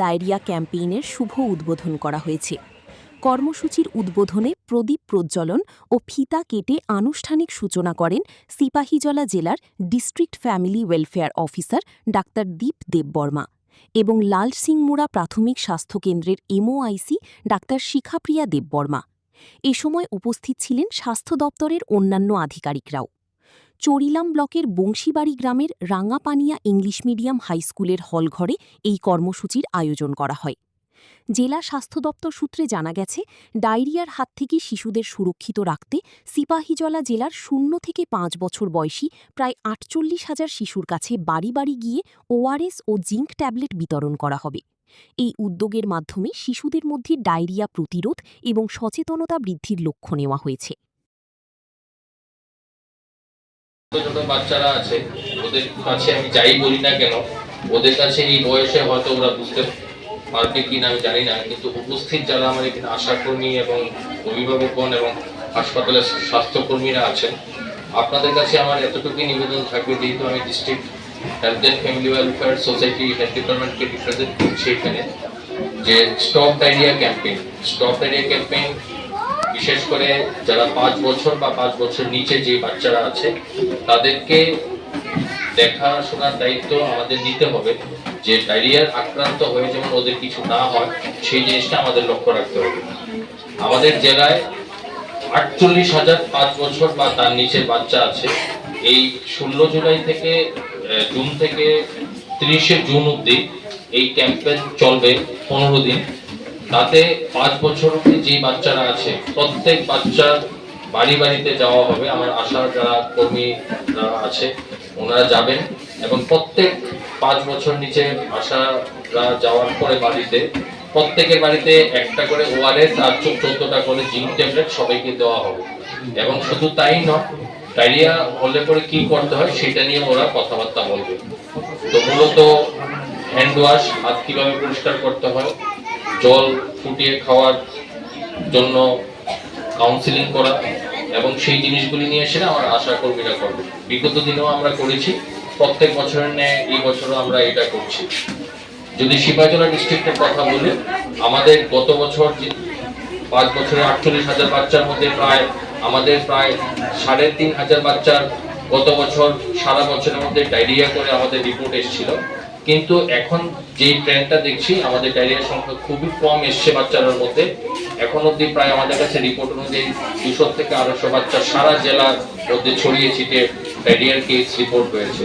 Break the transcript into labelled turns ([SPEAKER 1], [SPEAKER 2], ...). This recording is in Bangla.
[SPEAKER 1] ডায়রিয়া ক্যাম্পেইনের শুভ উদ্বোধন করা হয়েছে। কর্মসূচির উদ্বোধনে প্রদীপ প্রজ্বলন ও ফিতা কেটে আনুষ্ঠানিক সূচনা করেন সিপাহীজলা জেলার district family welfare officer doctor Deep Debbarma এবং লালসিংমুড়া প্রাথমিক স্বাস্থ্যকেন্দ্রের এমওআইসি ডাক্তার শিখাপ্রিয়া দেববর্মা। এ সময় উপস্থিত ছিলেন স্বাস্থ্য দপ্তরের অন্যান্য আধিকারিকরাও। চরিলাম ব্লকের বংশীবাড়ি গ্রামের রাঙাপানিয়া ইংলিশ মিডিয়াম হাইস্কুলের হলঘরে এই কর্মসূচির আয়োজন করা হয়। জেলা স্বাস্থ্য দপ্তর সূত্রে জানা গেছে, ডায়রিয়ার হাত থেকে শিশুদের সুরক্ষিত রাখতে সিপাহীজলা জেলার 0 থেকে 5 বছর বয়সী প্রায় 48,000 শিশুর কাছে বাড়ি বাড়ি গিয়ে ওআরএস ও জিঙ্ক ট্যাবলেট বিতরণ করা হবে। এই উদ্যোগের মাধ্যমে শিশুদের মধ্যে ডায়রিয়া প্রতিরোধ এবং সচেতনতা বৃদ্ধির লক্ষ্য নেওয়া হয়েছে।
[SPEAKER 2] ছোট বাচ্চারা আছে, ওদের কাছে আমি যাই বলি না কেন, ওদের কাছে এই বয়সে হয়তো ওরা বুঝতে পারবে কিনা আমি জানি না, কিন্তু উপস্থিত যারা আমার এখানে আশাকর্মী এবং অভিভাবকগণ এবং হাসপাতালের স্বাস্থ্যকর্মীরা আছেন, আপনাদের কাছে আমার এতটুকুই নিবেদন থাকবে, যেহেতু আমি district health and family welfare society health ডিপার্টমেন্টকে রিপ্রেজেন্ট করছি এখানে, যে স্টপ ডায়রিয়া ক্যাম্পেইন বিশেষ করে যারা 5 বছর বা 5 বছর নিচে যে বাচ্চারা আছে তাদেরকে দেখাশোনার দায়িত্ব আমাদের নিতে হবে, যে ডায়রিয়ার আক্রান্ত হয়ে যেমন ওদের কিছু না হয় সেই জিনিসটা আমাদের লক্ষ্য রাখতে হবে। আমাদের জেলায় 48,000 5 বছর বা তার নিচের বাচ্চা আছে। এই 16 জুলাই থেকে জুন থেকে 30শে জুন অবধি এই ক্যাম্পেইন চলবে 15 দিন। তাতে 5 বছর অবধি যে বাচ্চারা আছে প্রত্যেক বাচ্চার বাড়ি বাড়িতে যাওয়া হবে। আমার আশা যারা কর্মীরা আছে ওনারা যাবেন এবং প্রত্যেক 5 বছর নিচে আশারা যাওয়ার পরে বাড়িতে প্রত্যেকের বাড়িতে একটা করে ওআরএস আর 14টা করে জিঙ্ক ট্যাবলেট সবাইকে দেওয়া হবে। এবং শুধু তাই নয়, ডায়রিয়া হলে পরে কি করতে হয় সেটা নিয়ে ওরা কথাবার্তা বলবে। তো মূলত হ্যান্ড ওয়াশ, হাত কিভাবে পরিষ্কার করতে হয়, জল ফুটিয়ে খাওয়ার জন্য কাউন্সিলিং করা এবং সেই জিনিসগুলি নিয়ে এসে আমার আশা কর্মীরা করবে। বিগত দিনেও আমরা করেছি, প্রত্যেক বছরের ন্যায় এই বছরও আমরা এটা করছি। যদি সিপাহীজলা ডিস্ট্রিক্টের কথা বলি, আমাদের গত বছর 5 বছরে 48,000 বাচ্চার মধ্যে আমাদের প্রায় 3,500 বাচ্চার গত বছর সারা বছরের মধ্যে ডায়রিয়া করে আমাদের রিপোর্ট এসেছিল। কিন্তু এখন যে ট্রেন্ডটা দেখছি, আমাদের ডায়রিয়ার সংখ্যা খুবই কম এসছে বাচ্চাদের মধ্যে। এখন অবধি প্রায় আমাদের কাছে রিপোর্ট অনুযায়ী 200 থেকে 250 বাচ্চা সারা জেলার মধ্যে ছড়িয়ে ছিটিয়ে ডায়রিয়ার কেস রিপোর্ট হয়েছে।